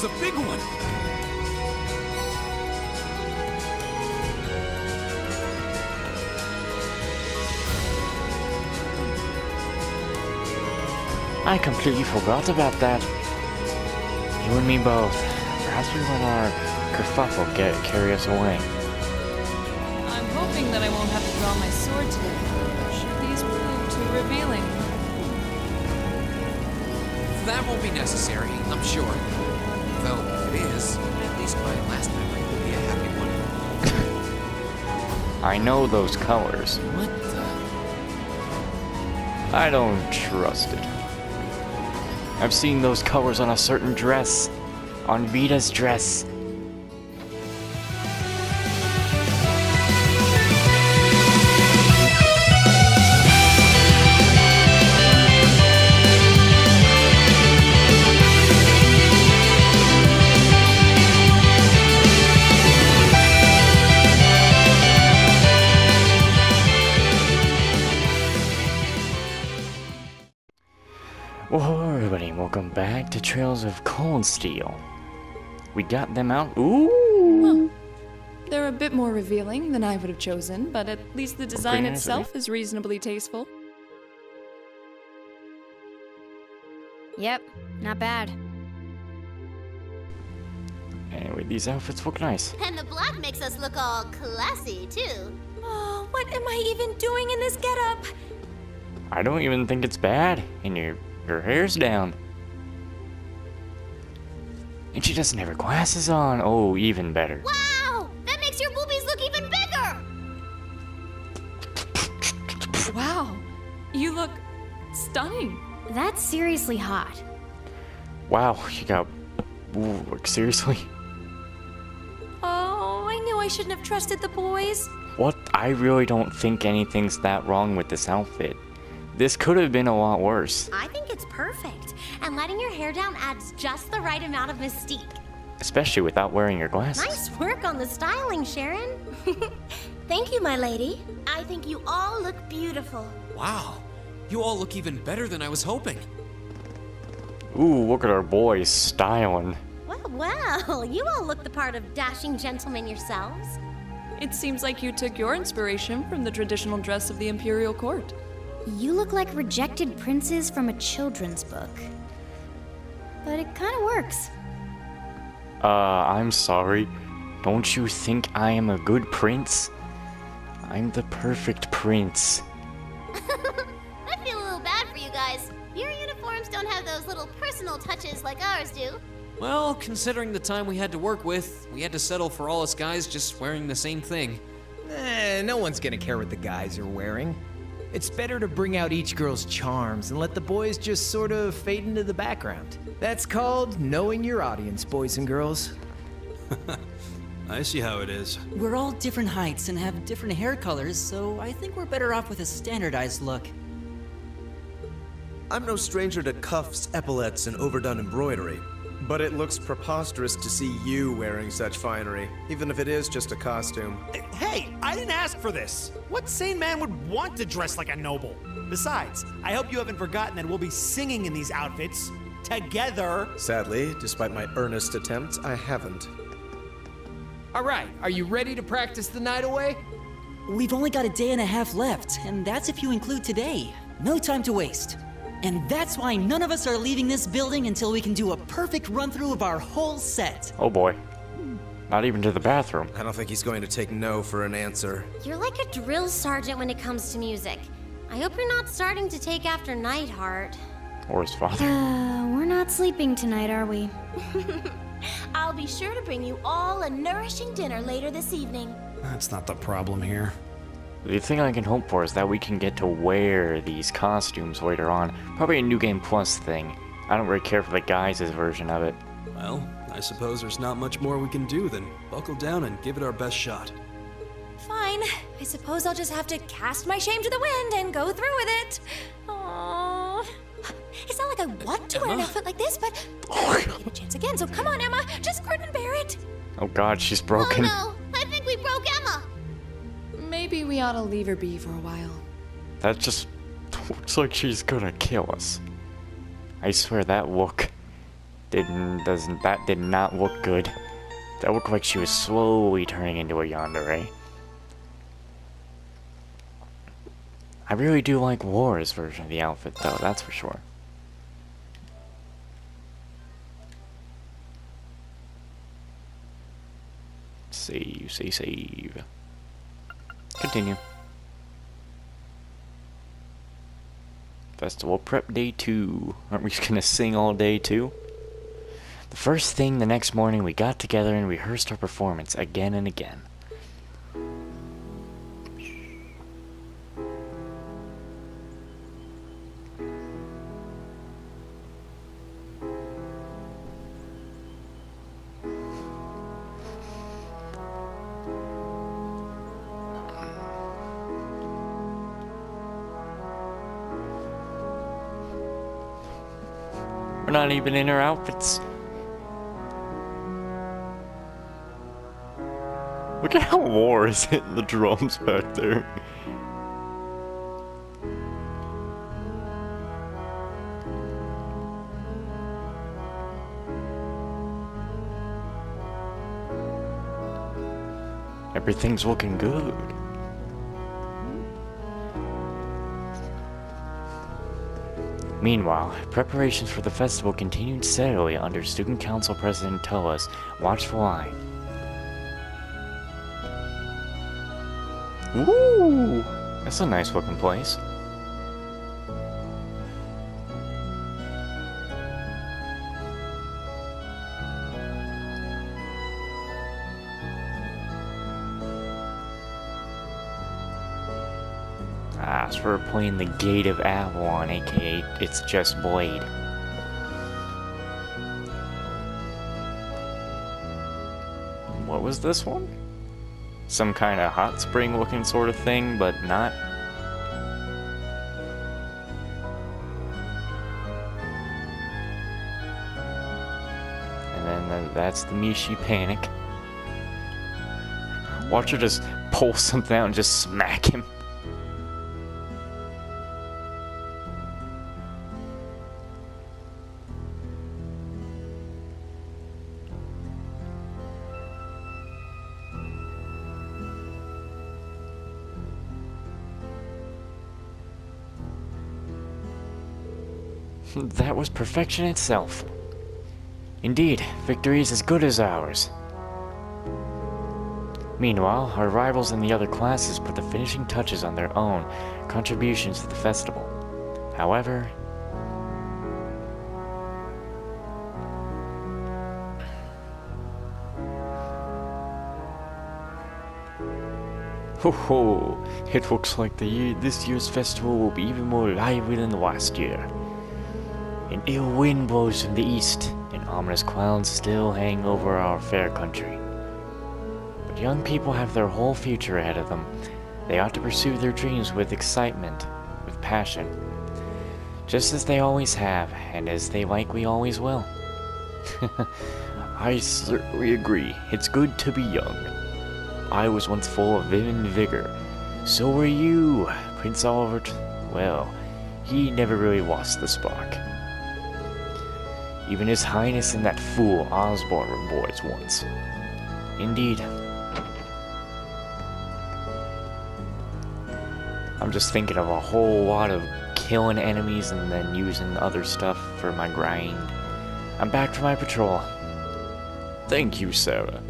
was a big one! I completely forgot about that. You and me both. Perhaps we let our kerfuffle carry us away. I'm hoping that I won't have to draw my sword today, should these prove too revealing. That won't be necessary, I'm sure. Though, if it is, at least my last memory will be a happy one. I know those colors. What the? I don't trust it. I've seen those colors on a certain dress. On Vita's dress. Whoa, everybody, welcome back to Trails of Cold Steel. We got them out. Ooh! Huh. They're a bit more revealing than I would have chosen, but at least the design itself is reasonably tasteful. Yep, not bad. Anyway, these outfits look nice. And the black makes us look all classy, too. Oh, what am I even doing in this getup? I don't even think it's bad. And your hair's down. And she doesn't have her glasses on. Oh, even better. Wow! That makes your boobies look even bigger! Wow, you look stunning. That's seriously hot. Wow, you got... Ooh, like, seriously? Oh, I knew I shouldn't have trusted the boys. What? I really don't think anything's that wrong with this outfit. This could have been a lot worse. I think it's perfect. And letting your hair down adds just the right amount of mystique. Especially without wearing your glasses. Nice work on the styling, Sharon. Thank you, my lady. I think you all look beautiful. Wow, you all look even better than I was hoping. Ooh, look at our boys styling. Well, you all look the part of dashing gentlemen yourselves. It seems like you took your inspiration from the traditional dress of the Imperial Court. You look like rejected princes from a children's book. But it kind of works. I'm sorry. Don't you think I am a good prince? I'm the perfect prince. I feel a little bad for you guys. Your uniforms don't have those little personal touches like ours do. Well, considering the time we had to work with, we had to settle for all us guys just wearing the same thing. No one's gonna care what the guys are wearing. It's better to bring out each girl's charms and let the boys just sort of fade into the background. That's called knowing your audience, boys and girls. I see how it is. We're all different heights and have different hair colors, so I think we're better off with a standardized look. I'm no stranger to cuffs, epaulets, and overdone embroidery. But it looks preposterous to see you wearing such finery, even if it is just a costume. Hey, I didn't ask for this. What sane man would want to dress like a noble? Besides, I hope you haven't forgotten that we'll be singing in these outfits together. Sadly, despite my earnest attempts, I haven't. All right, are you ready to practice the night away? We've only got a day and a half left, and that's if you include today. No time to waste. And that's why none of us are leaving this building until we can do a perfect run-through of our whole set. Oh boy. Not even to the bathroom. I don't think he's going to take no for an answer. You're like a drill sergeant when it comes to music. I hope you're not starting to take after Nightheart. Or his father. We're not sleeping tonight, are we? I'll be sure to bring you all a nourishing dinner later this evening. That's not the problem here. The thing I can hope for is that we can get to wear these costumes later on. Probably a New Game Plus thing. I don't really care for the guys' version of it. Well, I suppose there's not much more we can do than buckle down and give it our best shot. Fine. I suppose I'll just have to cast my shame to the wind and go through with it. Aww. It's not like I want to wear an outfit like this, but I'll get a chance again, so come on, Emma. Just grin and bear it. Oh god, she's broken. Oh no, I think we broke Emma. Maybe we ought to leave her be for a while. That just looks like she's gonna kill us. I swear that look That did not look good. That looked like she was slowly turning into a yandere. I really do like Laura's version of the outfit, though, that's for sure. Save. Continue. Festival prep day 2. Aren't we just gonna sing all day too? The first thing the next morning, we got together and rehearsed our performance again and again. We're not even in our outfits. Look at how War is hitting the drums back there. Everything's looking good. Meanwhile, preparations for the festival continued steadily under Student Council President Toa's watchful eye. Ooh, that's a nice looking place. So we're playing the Gate of Avalon, aka It's Just Blade. What was this one? Some kind of hot spring looking sort of thing, but not. And then that's the Mishi Panic. Watch her just pull something out and just smack him. That was perfection itself. Indeed, victory is as good as ours. Meanwhile, our rivals in the other classes put the finishing touches on their own contributions to the festival. However, ho ho! It looks like this year's festival will be even more lively than the last year. An ill wind blows from the east, and ominous clouds still hang over our fair country. But young people have their whole future ahead of them. They ought to pursue their dreams with excitement, with passion, just as they always have, and as they likely always will. I certainly agree. It's good to be young. I was once full of vim and vigor. So were you, Prince Oliver. Well, he never really lost the spark. Even His Highness and that fool Osborne were boys once. Indeed. I'm just thinking of a whole lot of killing enemies and then using other stuff for my grind. I'm back for my patrol. Thank you, Sarah.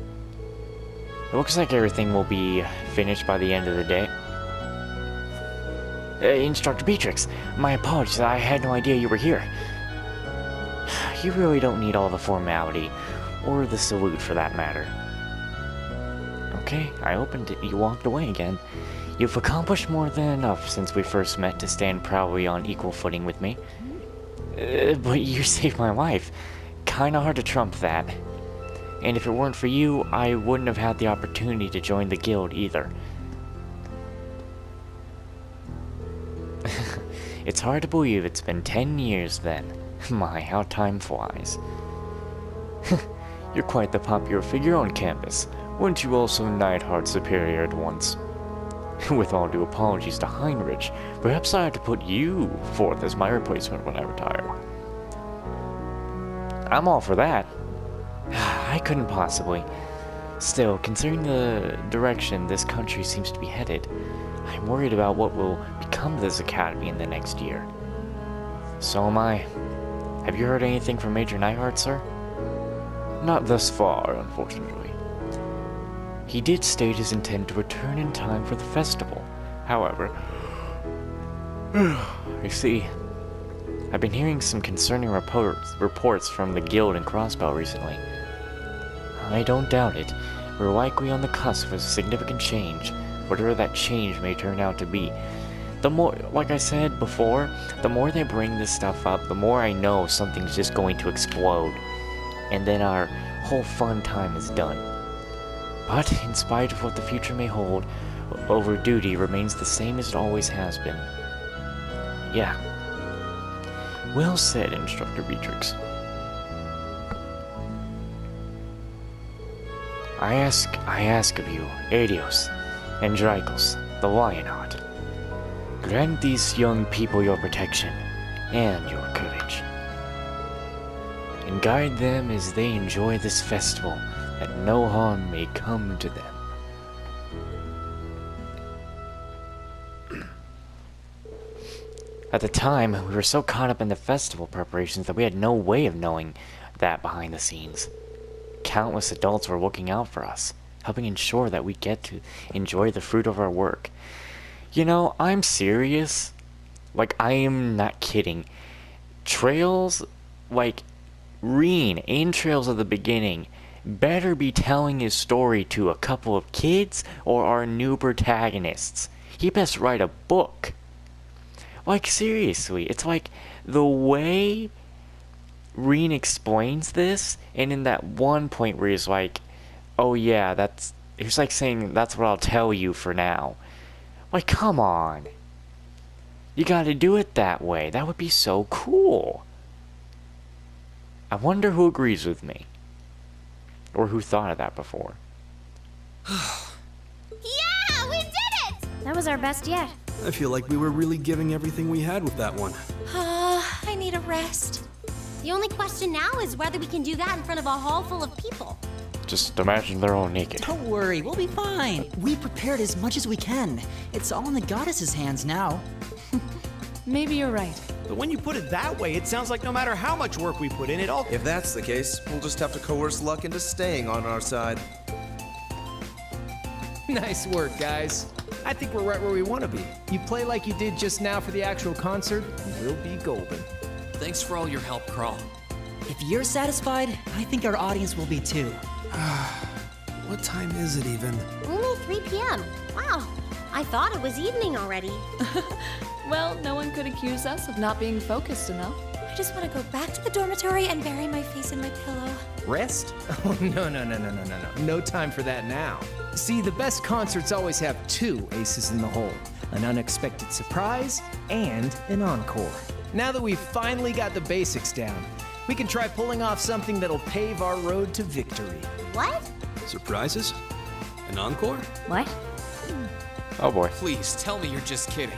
It looks like everything will be finished by the end of the day. Instructor Beatrix, my apologies, I had no idea you were here. You really don't need all the formality, or the salute for that matter. Okay, I opened it, you walked away again. You've accomplished more than enough since we first met to stand proudly on equal footing with me. But you saved my life. Kinda hard to trump that. And if it weren't for you, I wouldn't have had the opportunity to join the guild either. It's hard to believe it's been 10 years then. My, how time flies. You're quite the popular figure on campus. Weren't you also Neidhart Superior at once? With all due apologies to Heinrich, perhaps I have to put you forth as my replacement when I retire. I'm all for that. I couldn't possibly. Still, considering the direction this country seems to be headed, I'm worried about what will become of this academy in the next year. So am I. Have you heard anything from Major Neihart, sir? Not thus far, unfortunately. He did state his intent to return in time for the festival. However, you see, I've been hearing some concerning reports from the Guild and Crossbow recently. I don't doubt it. We're likely on the cusp of a significant change, whatever that change may turn out to be. The more, like I said before, the more they bring this stuff up, the more I know something's just going to explode. And then our whole fun time is done. But in spite of what the future may hold, over duty remains the same as it always has been. Yeah. Well said, Instructor Beatrix. I ask of you, Adios, and Drykos, the Lionheart. Grant these young people your protection and your courage. And guide them as they enjoy this festival, that no harm may come to them. At the time, we were so caught up in the festival preparations that we had no way of knowing that behind the scenes. Countless adults were looking out for us, helping ensure that we get to enjoy the fruit of our work. You know, I'm serious. Like, I am not kidding. Trails, like, Ain Trails of the beginning, better be telling his story to a couple of kids or our new protagonists. He best write a book. Like, seriously, it's like the way Ain explains this, and in that one point where he's like, oh yeah, he's like saying, that's what I'll tell you for now. Like, come on. You gotta do it that way. That would be so cool. I wonder who agrees with me. Or who thought of that before. Yeah, we did it! That was our best yet. I feel like we were really giving everything we had with that one. I need a rest. The only question now is whether we can do that in front of a hall full of people. Just imagine they're all naked. Don't worry, we'll be fine. We prepared as much as we can. It's all in the goddess's hands now. Maybe you're right. But when you put it that way, it sounds like no matter how much work we put in, it all... If that's the case, we'll just have to coerce luck into staying on our side. Nice work, guys. I think we're right where we want to be. You play like you did just now for the actual concert, and we'll be golden. Thanks for all your help, Crawl. If you're satisfied, I think our audience will be too. What time is it even? Only 3 p.m. Wow, I thought it was evening already. Well, no one could accuse us of not being focused enough. I just want to go back to the dormitory and bury my face in my pillow. Rest? Oh, no. No time for that now. See, the best concerts always have 2 aces in the hole. An unexpected surprise and an encore. Now that we've finally got the basics down, we can try pulling off something that'll pave our road to victory. What? Surprises? An encore? What? Oh boy. Please, tell me you're just kidding.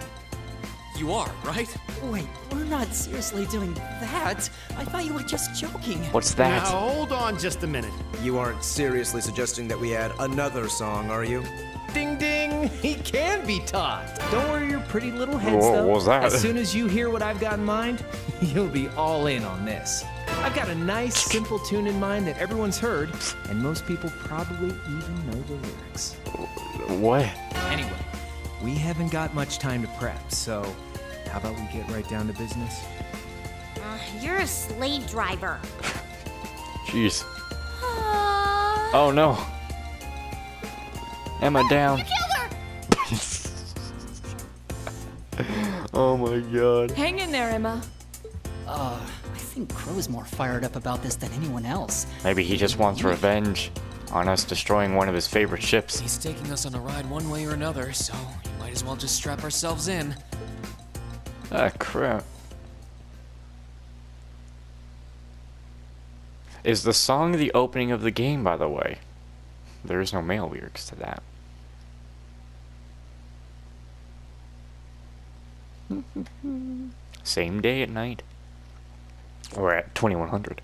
You are, right? Wait, we're not seriously doing that. I thought you were just joking. What's that? Now, hold on just a minute. You aren't seriously suggesting that we add another song, are you? Ding ding! He can be taught. Don't worry your pretty little heads, Whoa, though. what was that? As soon as you hear what I've got in mind, you'll be all in on this. I've got a nice, simple tune in mind that everyone's heard, and most people probably even know the lyrics. What? Anyway, we haven't got much time to prep, so how about we get right down to business? You're a slave driver. Jeez. Oh no. Emma down. You killed her! Oh my god. Hang in there, Emma. I think Crow's more fired up about this than anyone else. Maybe he just wants revenge on us destroying one of his favorite ships. He's taking us on a ride one way or another, so we might as well just strap ourselves in. Ah, crap. Is the song the opening of the game, by the way? There is no male lyrics to that. Same day at night. Or at 2100.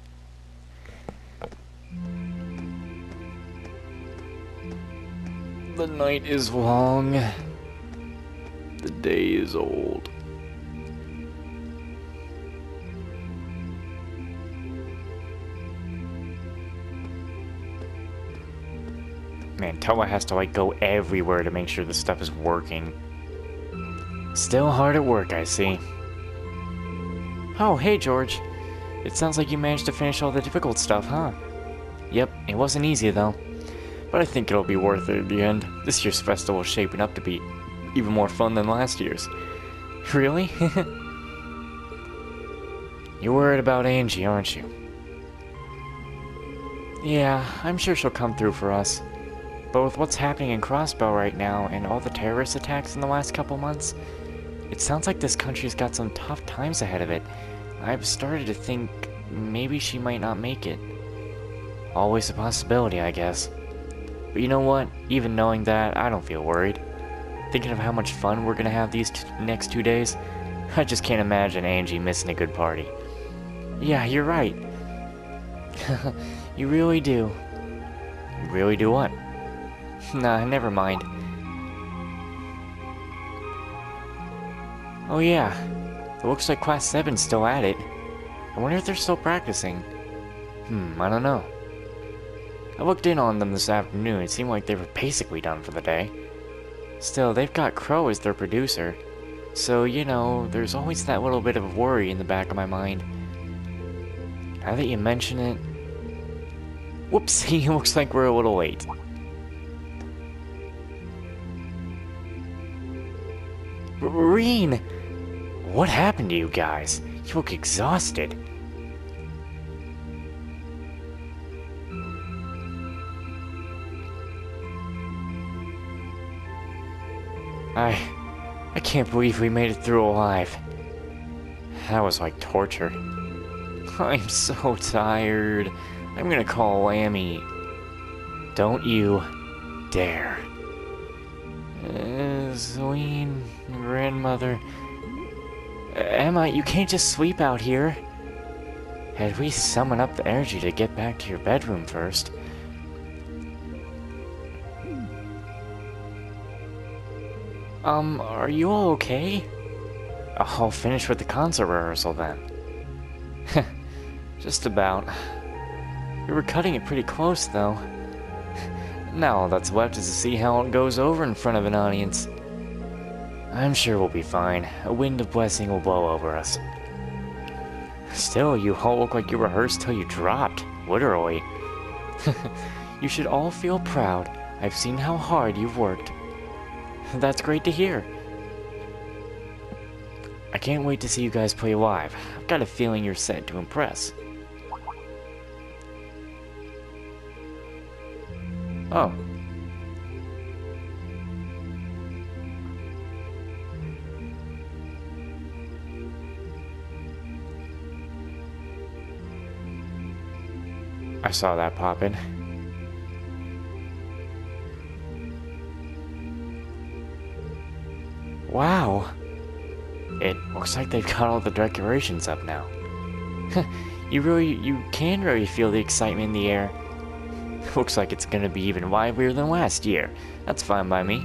The night is long. The day is old. Man, Toa has to like go everywhere to make sure this stuff is working. Still hard at work, I see. Oh, hey George. It sounds like you managed to finish all the difficult stuff, huh? Yep, it wasn't easy though. But I think it'll be worth it at the end. This year's festival is shaping up to be even more fun than last year's. Really? You're worried about Angie, aren't you? Yeah, I'm sure she'll come through for us. But with what's happening in Crossbow right now, and all the terrorist attacks in the last couple months, it sounds like this country's got some tough times ahead of it. I've started to think maybe she might not make it. Always a possibility, I guess. But you know what? Even knowing that, I don't feel worried. Thinking of how much fun we're gonna have these next 2 days, I just can't imagine Angie missing a good party. Yeah, you're right. You really do. You really do what? Nah, never mind. Oh yeah, it looks like Class 7's still at it. I wonder if they're still practicing. I don't know. I looked in on them this afternoon. It seemed like they were basically done for the day. Still, they've got Crow as their producer. So, you know, there's always that little bit of worry in the back of my mind. Now that you mention it... Whoopsie, looks like we're a little late. Reen! What happened to you guys? You look exhausted. I can't believe we made it through alive. That was like torture. I'm so tired. I'm gonna call Lammy. Don't you dare. Celine, grandmother. Emma, you can't just sleep out here. At least summon up the energy to get back to your bedroom first. Are you all okay? I'll finish with the concert rehearsal then. Just about. We were cutting it pretty close, though. Now all that's left is to see how it goes over in front of an audience. I'm sure we'll be fine. A wind of blessing will blow over us. Still, you all look like you rehearsed till you dropped. Literally. You should all feel proud. I've seen how hard you've worked. That's great to hear. I can't wait to see you guys play live. I've got a feeling you're set to impress. Oh. I saw that pop in. Wow. It looks like they've got all the decorations up now. You can really feel the excitement in the air. Looks like it's gonna be even livelier than last year. That's fine by me.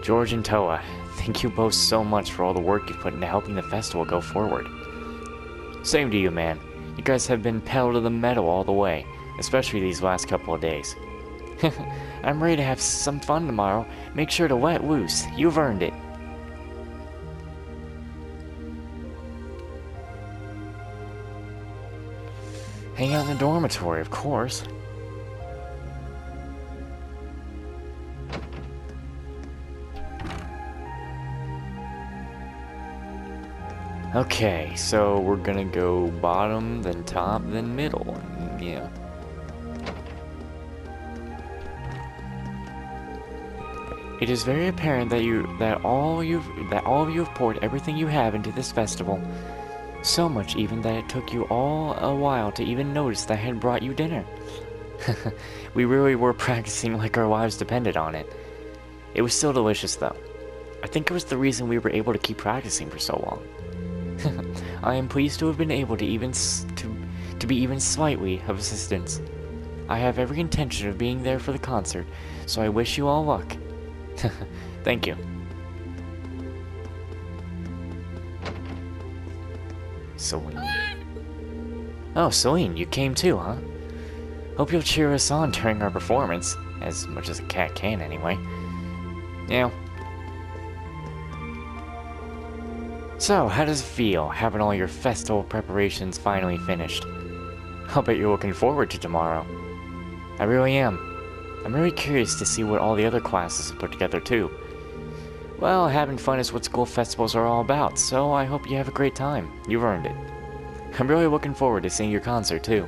George and Toa, thank you both so much for all the work you put into helping the festival go forward. Same to you, man. You guys have been pedal to the metal all the way, especially these last couple of days. I'm ready to have some fun tomorrow. Make sure to let loose. You've earned it. Hang out in the dormitory, of course. Okay, so we're gonna go bottom, then top, then middle. Yeah. It is very apparent that all of you have poured everything you have into this festival. So much even that it took you all a while to even notice that I had brought you dinner. We really were practicing like our lives depended on it. It was still delicious though. I think it was the reason we were able to keep practicing for so long. I am pleased to have been able to be even slightly of assistance. I have every intention of being there for the concert, so I wish you all luck. Thank you. Celine. Oh, Celine, you came too, huh? Hope you'll cheer us on during our performance, as much as a cat can anyway. Yeah. So, how does it feel, having all your festival preparations finally finished? I'll bet you're looking forward to tomorrow. I really am. I'm really curious to see what all the other classes have put together too. Well, having fun is what school festivals are all about, so I hope you have a great time. You've earned it. I'm really looking forward to seeing your concert too.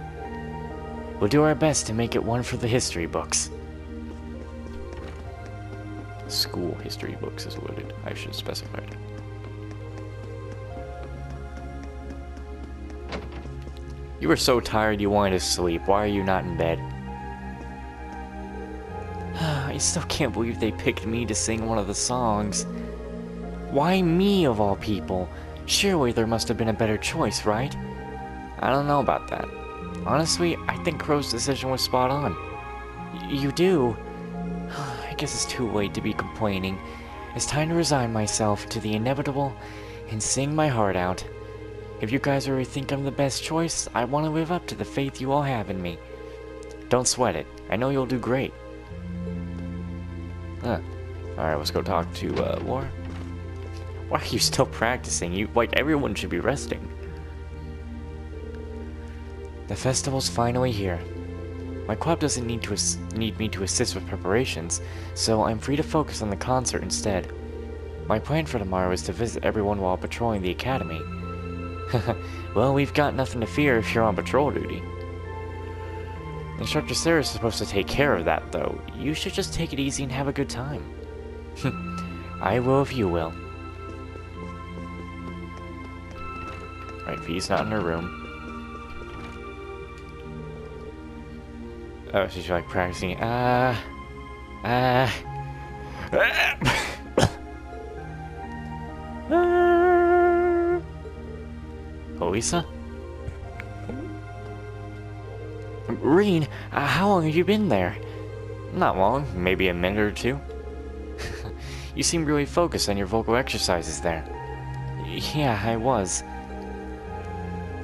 We'll do our best to make it one for the history books. School history books is loaded. I should have specified. You were so tired you wanted to sleep. Why are you not in bed? I still can't believe they picked me to sing one of the songs. Why me of all people? Surely there must have been a better choice, right? I don't know about that. Honestly, I think Crow's decision was spot on. You do? I guess it's too late to be complaining. It's time to resign myself to the inevitable and sing my heart out. If you guys really think I'm the best choice, I want to live up to the faith you all have in me. Don't sweat it. I know you'll do great. Alright, let's go talk to, Laura. Why are you still practicing? Like, everyone should be resting. The festival's finally here. My club doesn't need me to assist with preparations, so I'm free to focus on the concert instead. My plan for tomorrow is to visit everyone while patrolling the academy. Well, we've got nothing to fear if you're on patrol duty. Instructor Sarah's supposed to take care of that, though. You should just take it easy and have a good time. I will if you will. Right, V's not in her room. Oh, she's like practicing. Elisa? Reen, how long have you been there? Not long, maybe a minute or two. You seem really focused on your vocal exercises there. Yeah, I was.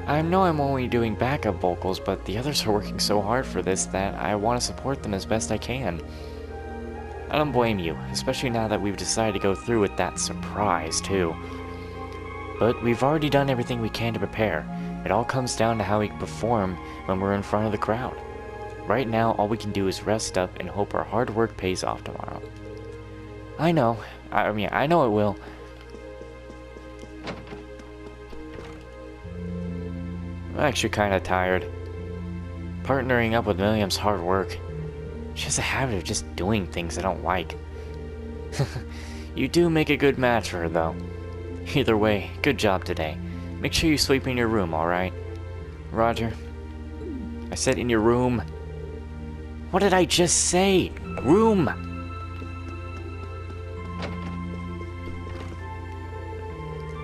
I know I'm only doing backup vocals, but the others are working so hard for this that I want to support them as best I can. I don't blame you, especially now that we've decided to go through with that surprise, too. But we've already done everything we can to prepare. It all comes down to how we perform when we're in front of the crowd. Right now, all we can do is rest up and hope our hard work pays off tomorrow. I know. I know it will. I'm actually kind of tired. Partnering up with Miriam's hard work. She has a habit of just doing things I don't like. You do make a good match for her, though. Either way, good job today. Make sure you sleep in your room, alright? Roger. I said in your room. What did I just say? Room!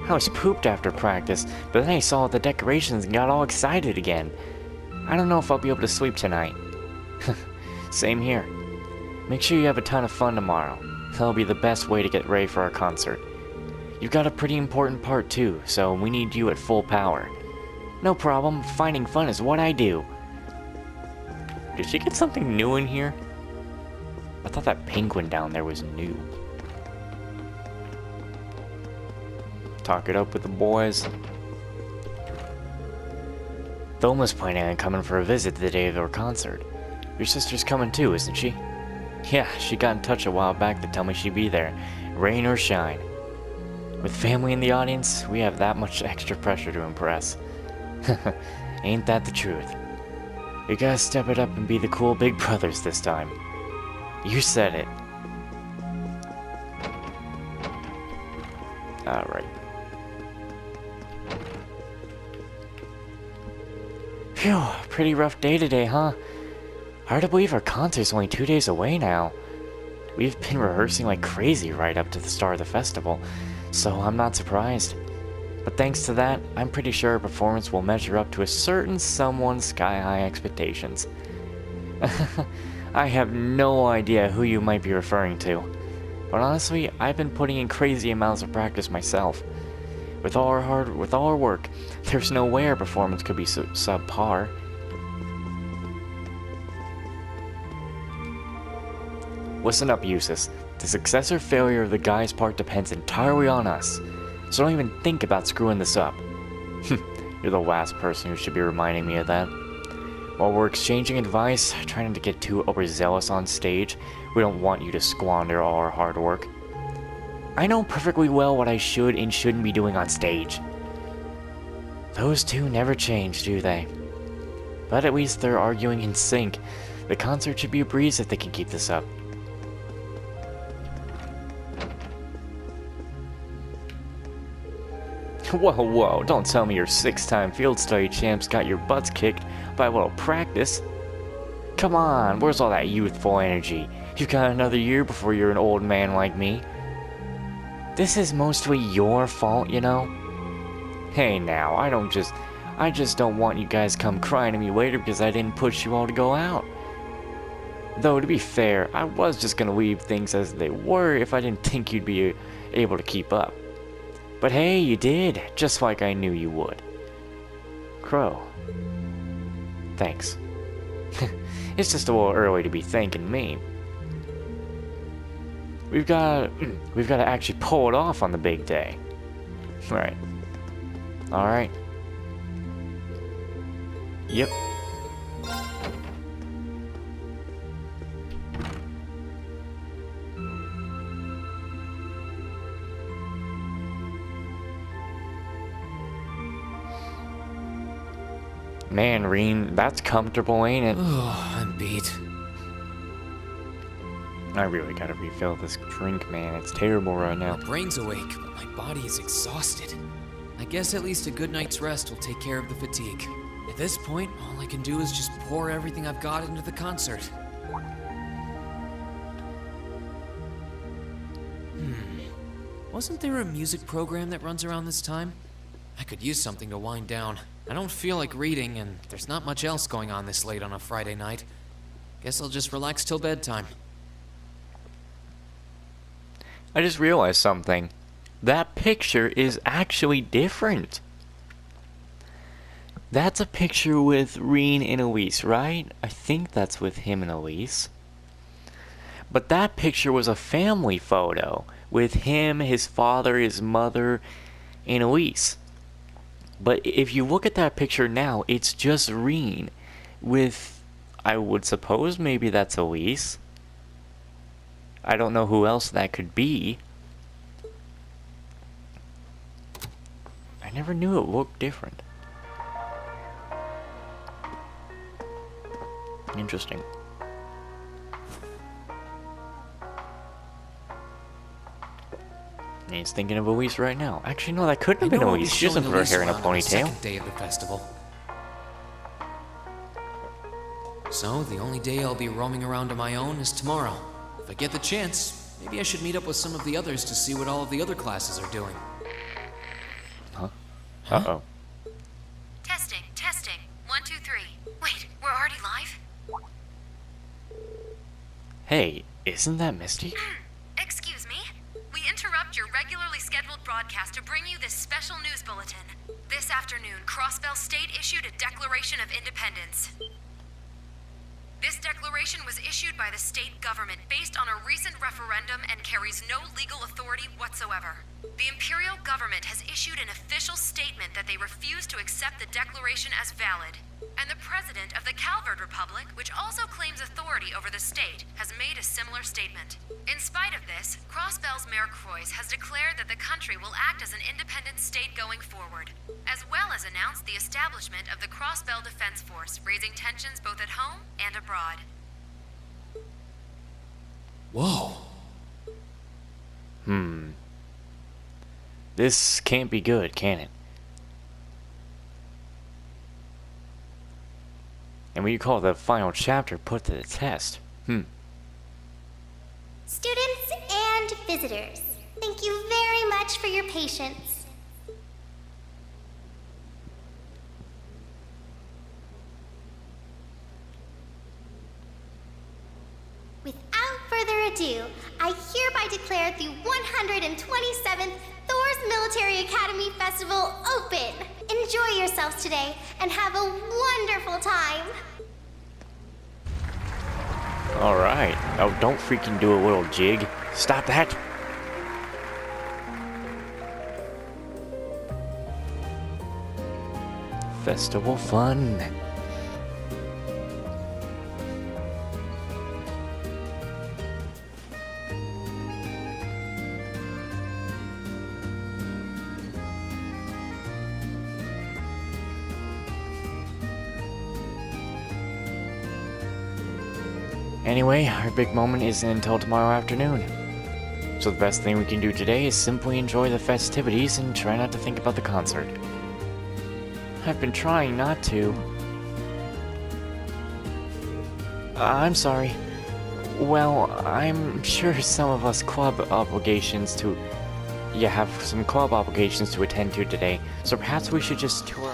I was pooped after practice, but then I saw the decorations and got all excited again. I don't know if I'll be able to sleep tonight. Same here. Make sure you have a ton of fun tomorrow. That'll be the best way to get ready for our concert. You've got a pretty important part too, so we need you at full power. No problem, finding fun is what I do. Did she get something new in here? I thought that penguin down there was new. Talk it up with the boys. Thoma's planning on coming for a visit the day of their concert. Your sister's coming too, isn't she? Yeah, she got in touch a while back to tell me she'd be there, rain or shine. With family in the audience, we have that much extra pressure to impress. Ain't that the truth? We gotta step it up and be the cool big brothers this time. You said it. Alright. Phew, pretty rough day today, huh? Hard to believe our concert's only 2 days away now. We've been rehearsing like crazy right up to the start of the festival, so I'm not surprised. But thanks to that, I'm pretty sure our performance will measure up to a certain someone's sky-high expectations. I have no idea who you might be referring to. But honestly, I've been putting in crazy amounts of practice myself. With all our work, there's no way our performance could be subpar. Listen up, Eustace. The success or failure of the guy's part depends entirely on us. So don't even think about screwing this up. You're the last person who should be reminding me of that. While we're exchanging advice, trying not to get too overzealous on stage, we don't want you to squander all our hard work. I know perfectly well what I should and shouldn't be doing on stage. Those two never change, do they? But at least they're arguing in sync. The concert should be a breeze if they can keep this up. Whoa, don't tell me your 6-time field study champs got your butts kicked by a little practice. Come on, where's all that youthful energy? You've got another year before you're an old man like me. This is mostly your fault, you know? Hey now, I just don't want you guys come crying to me later because I didn't push you all to go out. Though, to be fair, I was just gonna leave things as they were if I didn't think you'd be able to keep up. But hey, you did, just like I knew you would. Crow. Thanks. It's just a little early to be thanking me. We've got to actually pull it off on the big day. Right. Alright. Yep. Man, Reen, that's comfortable, ain't it? Oh, I'm beat. I really gotta refill this drink, man. It's terrible right now. My brain's awake, but my body is exhausted. I guess at least a good night's rest will take care of the fatigue. At this point, all I can do is just pour everything I've got into the concert. Wasn't there a music program that runs around this time? I could use something to wind down. I don't feel like reading, and there's not much else going on this late on a Friday night. Guess I'll just relax till bedtime. I just realized something. That picture is actually different. That's a picture with Reen and Elise, right? I think that's with him and Elise. But that picture was a family photo with him, his father, his mother, and Elise. But if you look at that picture now, it's just Reen with, I would suppose maybe that's Elise. I don't know who else that could be. I never knew it looked different. Interesting. And he's thinking of Elise right now. Actually, no, that couldn't have been Elise. She doesn't put her hair in a ponytail. Second day of the festival. So, the only day I'll be roaming around on my own is tomorrow. If I get the chance, maybe I should meet up with some of the others to see what all of the other classes are doing. Huh? Uh-oh. Testing. 1, 2, 3. Wait, we're already live? Hey, isn't that Misty? Excuse me? We interrupt your regularly scheduled broadcast to bring you this special news bulletin. This afternoon, Crossbell State issued a Declaration of Independence. This declaration was issued by the state government based on a recent referendum and carries no legal authority whatsoever. The imperial government has issued an official statement that they refuse to accept the declaration as valid. And the president of the Calvard Republic, which also claims authority over the state, has made a similar statement. In spite of this, Crossbell's Mayor Croix has declared that the country will act as an independent state going forward, as well as announced the establishment of the Crossbell Defense Force, raising tensions both at home and abroad. Whoa. This can't be good, can it? And what you call the final chapter put to the test. Students and visitors, thank you very much for your patience. further ado, I hereby declare the 127th Thor's Military Academy Festival open! Enjoy yourselves today, and have a wonderful time! Alright. Oh, don't freaking do a little jig. Stop that! Festival fun. Anyway, our big moment isn't until tomorrow afternoon. So the best thing we can do today is simply enjoy the festivities and try not to think about the concert. I've been trying not to. I'm sorry. Well, I'm sure some of us have some club obligations to attend to today, so perhaps we should just tour.